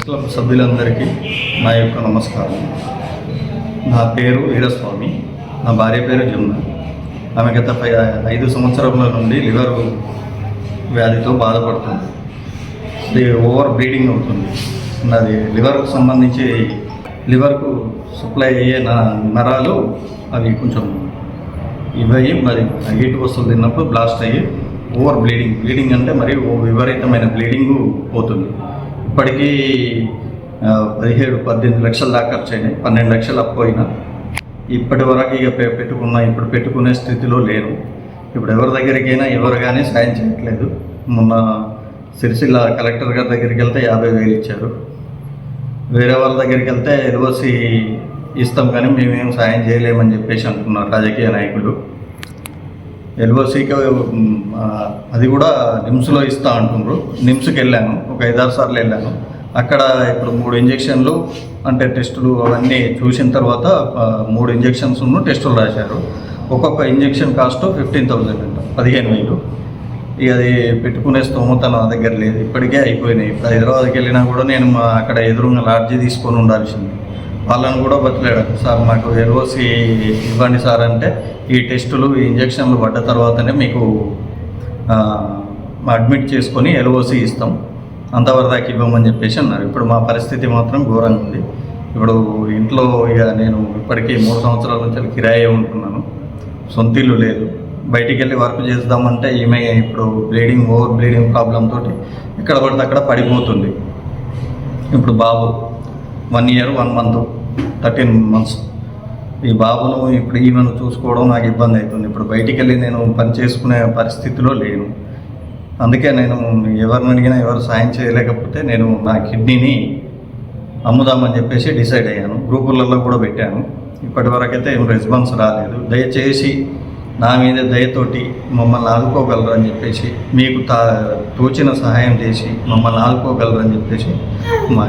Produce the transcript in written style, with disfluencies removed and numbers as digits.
Club సభ్యులందరికీ నా యొక్క నమస్కారం. నా పేరు వీరస్వామి, నా భార్య పేరు జమున. ఆమె గత 5 సంవత్సరాల నుండి లివర్ వ్యాధితో బాధపడుతుంది. అది ఓవర్ బ్లీడింగ్ అవుతుంది. అది లివర్కు సంబంధించి లివర్కు సప్లై అయ్యే నరాలు అవి కొంచెం ఇవయ్యి మరి హీట్ వస్తువులు తిన్నప్పుడు బ్లాస్ట్ అయ్యి ఓవర్ బ్లీడింగ్ అంటే మరి విపరీతమైన బ్లీడింగు పోతుంది. ఇప్పటికీ 17-18 లక్షల దాకా ఖర్చు అయినాయి. 12 లక్షలు అప్పోయినా ఇప్పటి వరకు ఇక ఇప్పుడు పెట్టుకునే స్థితిలో లేను. ఇప్పుడు ఎవరి దగ్గరికైనా ఎవరు కానీ సాయం చేయట్లేదు. మొన్న సిరిసిల్ల కలెక్టర్ గారి దగ్గరికి వెళ్తే 50,000 ఇచ్చారు. వేరే వాళ్ళ దగ్గరికి వెళ్తే ఎల్ఓసి ఇస్తాం కానీ మేమేం సాయం చేయలేమని చెప్పేసి అంటున్నారు రాజకీయ నాయకులు. ఎల్ఓసికి అది కూడా నిమ్స్లో ఇస్తా అంటున్నారు. నిమ్స్కి వెళ్ళాను, ఒక 5-6 సార్లు వెళ్ళాను. అక్కడ ఇప్పుడు 3 ఇంజెక్షన్లు అంటే టెస్టులు అవన్నీ చూసిన తర్వాత 3 ఇంజెక్షన్స్ టెస్టులు రాశారు. ఒక్కొక్క ఇంజెక్షన్ కాస్ట్ 15,000 అంట, 15,000. ఇక అది పెట్టుకునే స్తోమత నా దగ్గర లేదు. ఇప్పటికే అయిపోయినాయి. ఇప్పుడు హైదరాబాద్కి వెళ్ళినా కూడా నేను అక్కడ ఎదురుగా లాడ్జీ తీసుకొని ఉండాల్సింది. వాళ్ళని కూడా బతిలాడాను, సార్ మాకు ఎల్ఓసి ఇవ్వండి సార్ అంటే ఈ టెస్టులు ఈ ఇంజెక్షన్లు పడ్డ తర్వాతనే మీకు అడ్మిట్ చేసుకొని ఎల్ఓసి ఇస్తాం, అంతవరదాకా ఇవ్వమని చెప్పేసి అన్నారు. ఇప్పుడు మా పరిస్థితి మాత్రం ఘోరంగా ఉంది. ఇప్పుడు ఇంట్లో ఇక నేను ఇప్పటికీ 3 సంవత్సరాల నుంచి కిరాయి ఉంటున్నాను. సొంత ఇల్లు లేదు. బయటికి వెళ్ళి వర్క్ చేద్దామంటే ఈమె ఇప్పుడు ఓవర్ బ్లీడింగ్ ప్రాబ్లంతో ఎక్కడ పడితే అక్కడ పడిపోతుంది. ఇప్పుడు బాబు 1 year 1 month 13 months. ఈ బాబును ఇప్పుడు ఈమెను చూసుకోవడం నాకు ఇబ్బంది అవుతుంది. ఇప్పుడు బయటికి వెళ్ళి నేను పని చేసుకునే పరిస్థితిలో లేను. అందుకే నేను ఎవరిని అడిగినా ఎవరు సాయం చేయలేకపోతే నేను నా కిడ్నీని అమ్ముదామని చెప్పేసి డిసైడ్ అయ్యాను. గ్రూపులలో కూడా పెట్టాను. ఇప్పటి వరకైతే ఏం రెస్పాన్స్ రాలేదు. దయచేసి నా మీద దయతోటి మమ్మల్ని ఆదుకోగలరని చెప్పేసి, మీకు తోచిన సహాయం చేసి మమ్మల్ని ఆదుకోగలరని చెప్పేసి మా